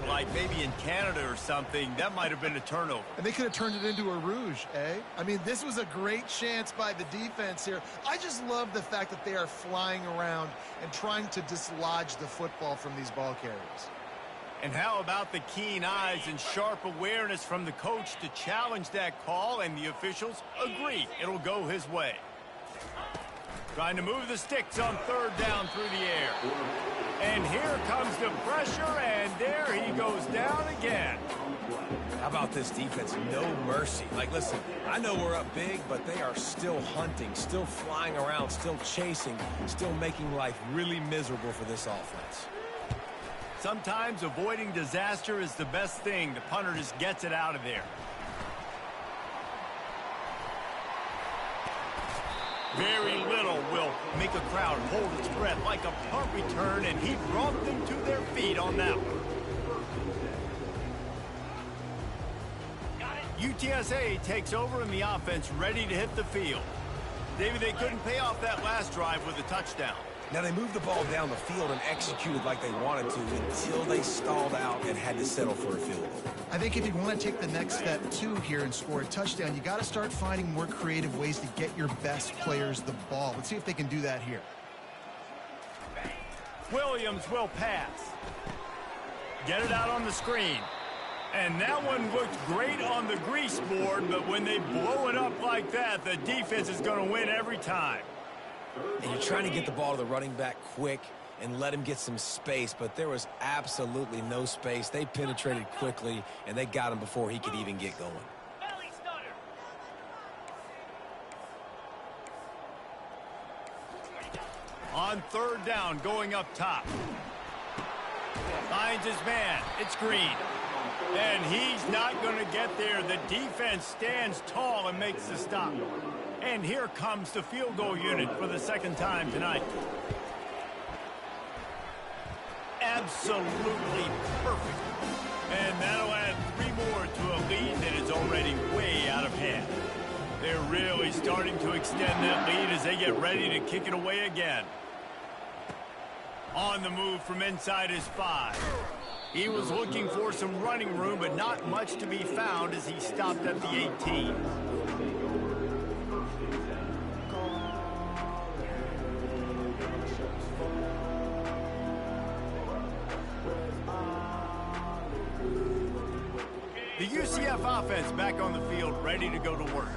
like maybe in Canada or something, that might have been a turnover. And they could have turned it into a rouge, eh? I mean, this was a great chance by the defense here. I just love the fact that they are flying around and trying to dislodge the football from these ball carriers. And how about the keen eyes and sharp awareness from the coach to challenge that call, and the officials agree it'll go his way. Trying to move the sticks on third down through the air. And here comes the pressure, and there he goes down again. How about this defense? No mercy. Like, listen, I know we're up big, but they are still hunting, still flying around, still chasing, still making life really miserable for this offense. Sometimes avoiding disaster is the best thing. The punter just gets it out of there. Very little will make a crowd hold its breath like a punt return, and he brought them to their feet on that one. UTSA takes over in the offense, ready to hit the field. David, they couldn't pay off that last drive with a touchdown. Now, they moved the ball down the field and executed like they wanted to until they stalled out and had to settle for a field goal. I think if you want to take the next step, too, here and score a touchdown, you got to start finding more creative ways to get your best players the ball. Let's see if they can do that here. Williams will pass. Get it out on the screen. And that one looked great on the grease board, but when they blow it up like that, the defense is going to win every time. And you're trying to get the ball to the running back quick and let him get some space, but there was absolutely no space. They penetrated quickly, and they got him before he could even get going. On third down, going up top. Finds his man. It's Green. And he's not going to get there. The defense stands tall and makes the stop. And here comes the field goal unit for the second time tonight. Absolutely perfect. And that'll add 3 more to a lead that is already way out of hand. They're really starting to extend that lead as they get ready to kick it away again. On the move from inside his 5. He was looking for some running room, but not much to be found as he stopped at the 18. The UCF offense back on the field, ready to go to work.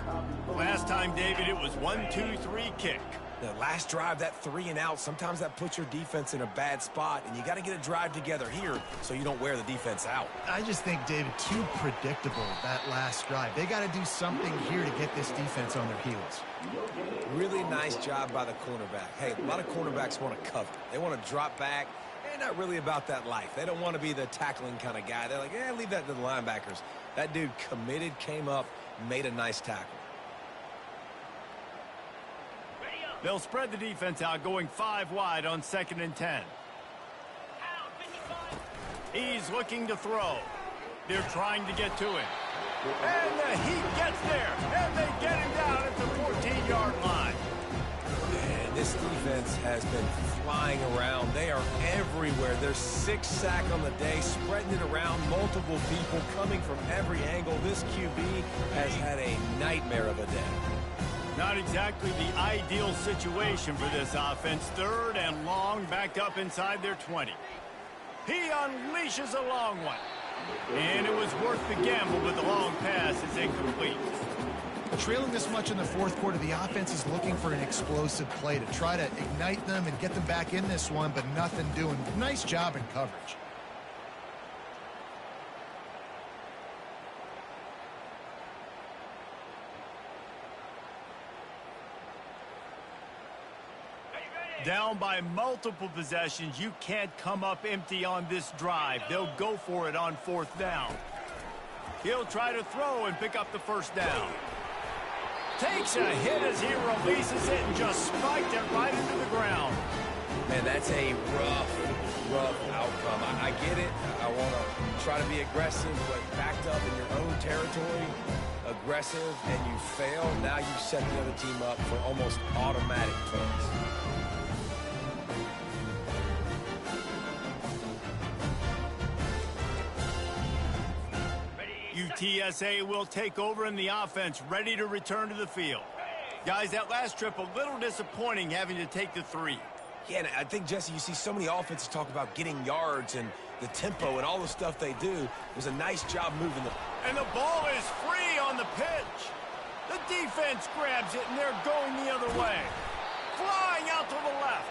Last time, David, it was 1-2-3 kick. The last drive, that 3 and out, sometimes that puts your defense in a bad spot, and you got to get a drive together here so you don't wear the defense out. I just think, David, too predictable, that last drive. They got to do something here to get this defense on their heels. Really nice job by the cornerback. Hey, a lot of cornerbacks want to cover. They want to drop back. They're not really about that life. They don't want to be the tackling kind of guy. They're like, leave that to the linebackers. That dude committed, came up, made a nice tackle. They'll spread the defense out, going 5 wide on 2nd and 10. He's looking to throw. They're trying to get to him. And the Heat gets there, and they get him down at the 14-yard line. And this defense has been flying around. They are everywhere. There's 6 sacks on the day, spreading it around, multiple people coming from every angle. This QB has had a nightmare of a day. Not exactly the ideal situation for this offense. 3rd and long, backed up inside their 20. He unleashes a long one. And it was worth the gamble, but the long pass is incomplete. Trailing this much in the 4th quarter, the offense is looking for an explosive play to try to ignite them and get them back in this one, but nothing doing. Nice job in coverage. Down by multiple possessions, you can't come up empty on this drive. They'll go for it on 4th down. He'll try to throw and pick up the 1st down. Takes a hit as he releases it and just spiked it right into the ground. Man, that's a rough outcome. I get it. I want to try to be aggressive, but backed up in your own territory, aggressive, and you fail. Now you set the other team up for almost automatic points. UTSA will take over in the offense, ready to return to the field. Guys, that last trip, a little disappointing having to take the 3. Yeah, and I think, Jesse, you see so many offenses talk about getting yards and the tempo and all the stuff they do. It was a nice job moving them. And the ball is free on the pitch. The defense grabs it, and they're going the other way. Flying out to the left.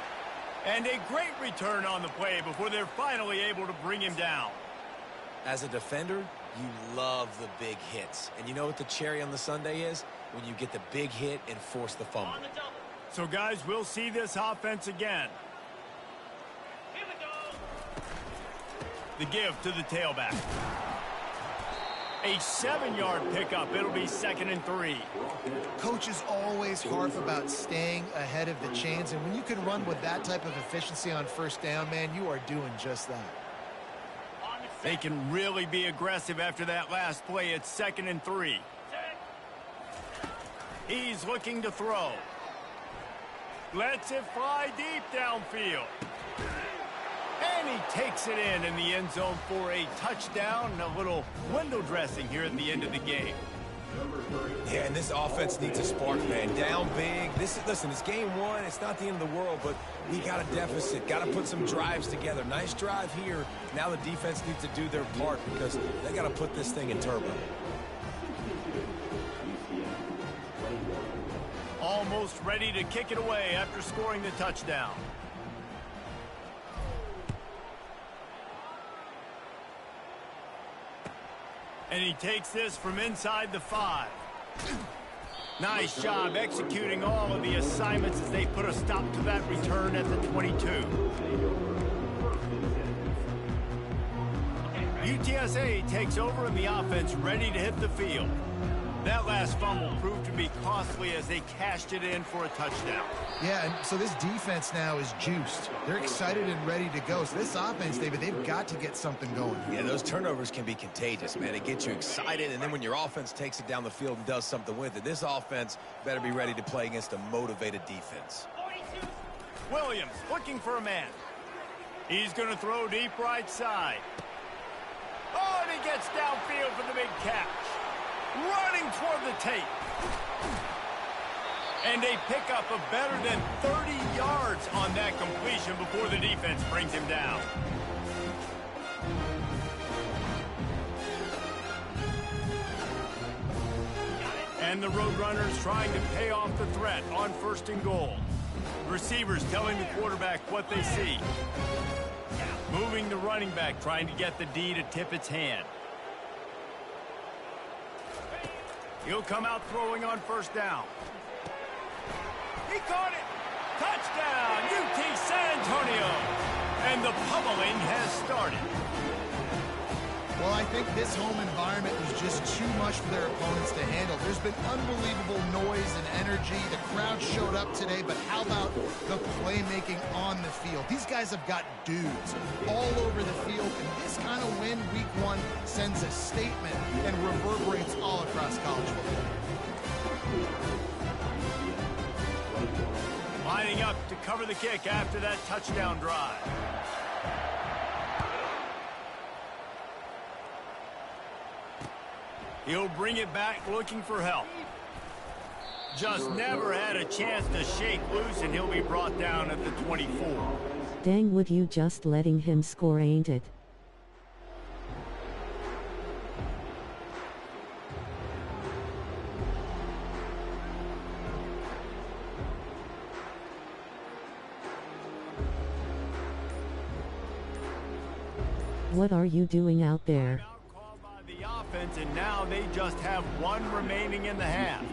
And a great return on the play before they're finally able to bring him down. As a defender, you love the big hits. And you know what the cherry on the sundae is? When you get the big hit and force the fumble. So, guys, we'll see this offense again. Here we go. The give to the tailback. A 7-yard pickup. It'll be 2nd and 3. Coaches always harp about staying ahead of the chains, and when you can run with that type of efficiency on 1st down, man, you are doing just that. They can really be aggressive after that last play. It's 2nd and 3. He's looking to throw. Lets it fly deep downfield. And he takes it in the end zone for a touchdown. A little window dressing here at the end of the game. Yeah, and this offense needs a spark, man. Down big. Listen, it's game 1. It's not the end of the world, but we got a deficit. Got to put some drives together. Nice drive here. Now the defense needs to do their part because they got to put this thing in turbo. Almost ready to kick it away after scoring the touchdown. And he takes this from inside the 5. Nice job executing all of the assignments as they put a stop to that return at the 22. UTSA takes over in the offense, ready to hit the field. That last fumble proved to be costly as they cashed it in for a touchdown. Yeah, and so this defense now is juiced. They're excited and ready to go. So this offense, David, they've got to get something going. Yeah, those turnovers can be contagious, man. It gets you excited, and then when your offense takes it down the field and does something with it, this offense better be ready to play against a motivated defense. Williams looking for a man. He's going to throw deep right side. Oh, and he gets downfield for the big catch. Running toward the tape. And they pick up a better than 30 yards on that completion before the defense brings him down. And the Roadrunners trying to pay off the threat on 1st and goal. Receivers telling the quarterback what they see. Moving the running back, trying to get the D to tip its hand. He'll come out throwing on 1st down. He caught it. Touchdown, UT San Antonio. And the pummeling has started. Well, I think this home environment was just too much for their opponents to handle. There's been unbelievable noise and energy. The crowd showed up today, but how about the playmaking on the field? These guys have got dudes all over the field, and this kind of win week 1 sends a statement and reverberates all across college football. Lining up to cover the kick after that touchdown drive. He'll bring it back looking for help. Just never had a chance to shake loose, and he'll be brought down at the 24. Dang, would you just letting him score, ain't it? What are you doing out there? Called by the offense, and now they just have 1 remaining in the half.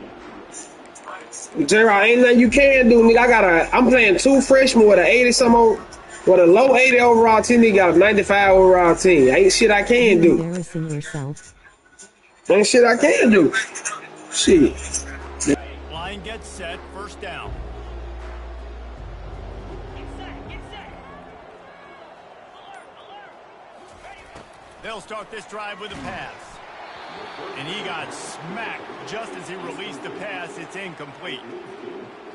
J-Rod, ain't nothing you can do, nigga. I'm playing 2 freshmen with an 80-some with a low 80 overall team. Nigga got a 95 overall team. Ain't shit I can do. Embarrassing yourself. Ain't shit I can do. Shit. Line gets set, 1st down. They'll start this drive with a pass. And he got smacked just as he released the pass. It's incomplete.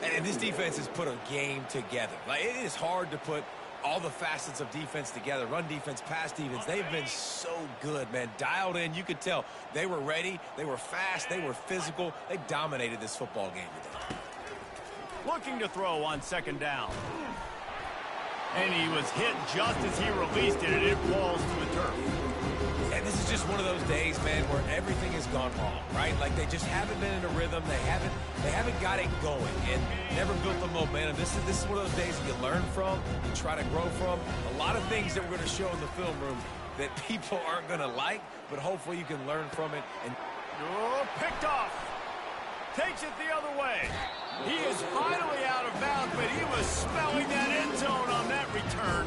And this defense has put a game together. Like, it is hard to put all the facets of defense together. Run defense, pass defense. They've been so good, man. Dialed in. You could tell they were ready. They were fast. They were physical. They dominated this football game today. Looking to throw on 2nd down. And he was hit just as he released it, and it falls to the turf. And this is just one of those days, man, where everything has gone wrong, right? Like, they just haven't been in a rhythm. They haven't got it going and never built the momentum. This is one of those days that you learn from, you try to grow from. A lot of things that we're going to show in the film room that people aren't going to like, but hopefully you can learn from it. And picked off. Takes it the other way. He is finally out of bounds, but he was smelling that end zone on that return.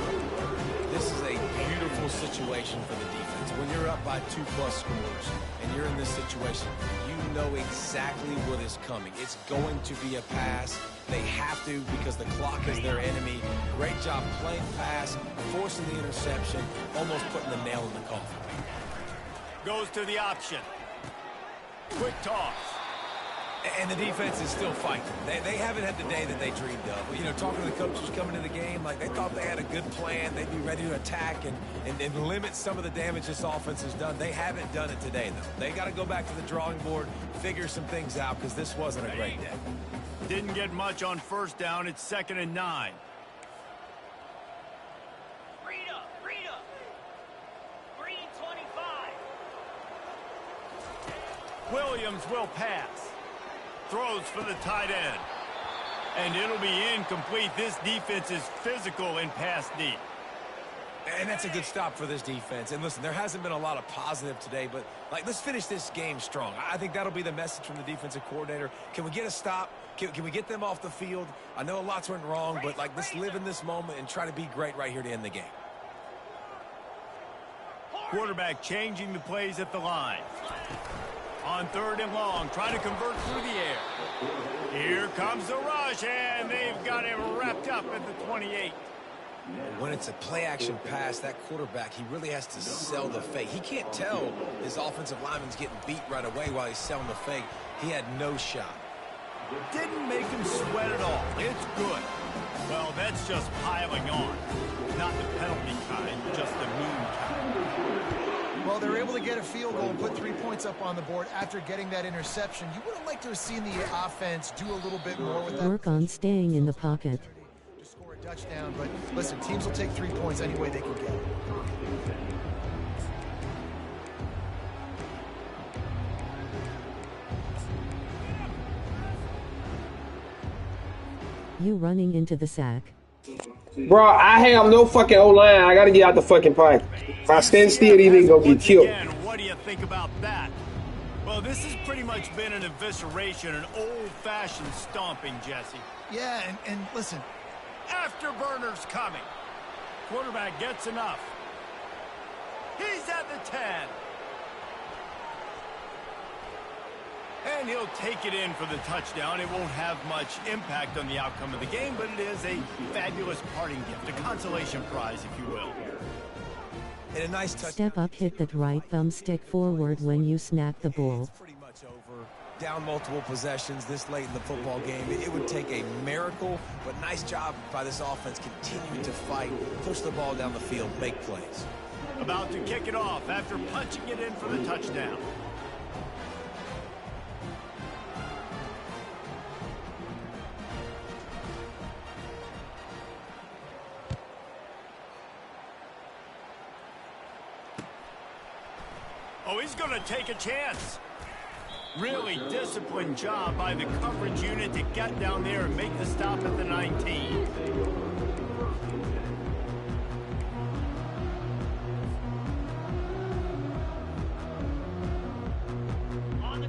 This is a beautiful situation for the defense. When you're up by 2+ scores and you're in this situation, you know exactly what is coming. It's going to be a pass. They have to, because the clock is their enemy. Great job playing pass, forcing the interception, almost putting the nail in the coffin. Goes to the option. Quick toss. And the defense is still fighting. They haven't had the day that they dreamed of. You know, talking to the coaches coming to the game, like, they thought they had a good plan. They'd be ready to attack and limit some of the damage this offense has done. They haven't done it today, though. They got to go back to the drawing board, figure some things out, because this wasn't a great day. Didn't get much on 1st down. It's 2nd and 9. Green 25. Williams will pass. Throws for the tight end. And it'll be incomplete. This defense is physical in pass D. And that's a good stop for this defense. And listen, there hasn't been a lot of positive today, but, like, let's finish this game strong. I think that'll be the message from the defensive coordinator. Can we get a stop? Can we get them off the field? I know lots went wrong, but, like, let's live in this moment and try to be great right here to end the game. Quarterback changing the plays at the line. On 3rd and long, trying to convert through the air. Here comes the rush, and they've got him wrapped up at the 28. When it's a play-action pass, that quarterback, he really has to sell the fake. He can't tell his offensive lineman's getting beat right away while he's selling the fake. He had no shot. Didn't make him sweat at all. It's good. Well, that's just piling on. Not the penalty kind, just the moon kind. Well, they're able to get a field goal and put 3 points up on the board after getting that interception. You would have liked to have seen the offense do a little bit more with that. Work on staying in the pocket. To score a touchdown, but listen, teams will take 3 points any way they can get it. You running into the sack. Bro, I have no fucking O-line. I gotta get out the fucking pocket. If I stand still, these niggas gonna get killed. Again, what do you think about that? Well, this has pretty much been an evisceration, an old-fashioned stomping, Jesse. Yeah, and listen. Afterburner's coming. Quarterback gets enough. He's at the 10. And he'll take it in for the touchdown. It won't have much impact on the outcome of the game, but it is a fabulous parting gift, a consolation prize, if you will. And a nice touch. Step up, hit that right thumbstick forward when you snap the ball. It's pretty much over. Down multiple possessions this late in the football game. It would take a miracle, but nice job by this offense continuing to fight, push the ball down the field, make plays. About to kick it off after punching it in for the touchdown. Oh, he's going to take a chance. Really disciplined job by the coverage unit to get down there and make the stop at the 19.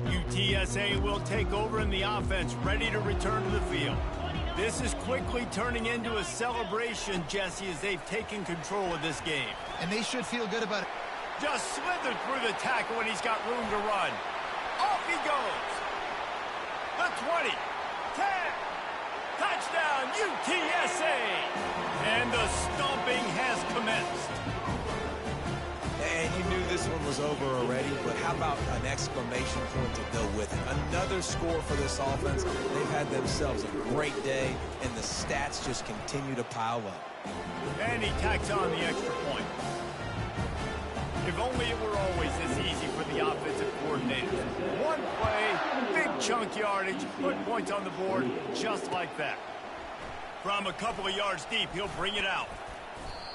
UTSA will take over in the offense, ready to return to the field. This is quickly turning into a celebration, Jesse, as they've taken control of this game. And they should feel good about it. Just slithered through the tackle when he's got room to run. Off he goes. The 20, 10, touchdown UTSA. And the stomping has commenced. And you knew this one was over already, but how about an exclamation point to go with it? Another score for this offense. They've had themselves a great day, and the stats just continue to pile up. And he tacks on the extra point. If only it were always this easy for the offensive coordinators. One play, big chunk yardage, put points on the board just like that. From a couple of yards deep, he'll bring it out.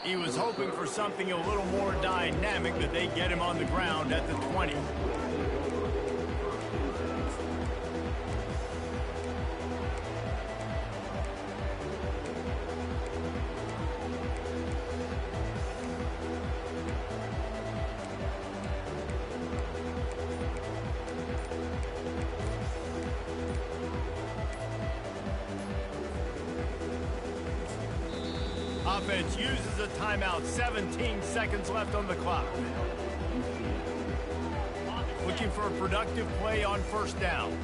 He was hoping for something a little more dynamic, but they get him on the ground at the 20. Offense uses a timeout, 17 seconds left on the clock. Looking for a productive play on first down.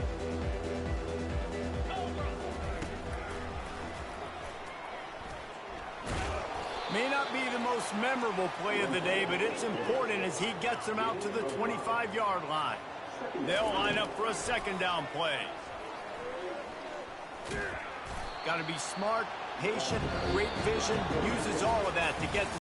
May not be the most memorable play of the day, but it's important as he gets them out to the 25-yard line. They'll line up for a second down play. Got to be smart, patient, great vision, uses all of that to get the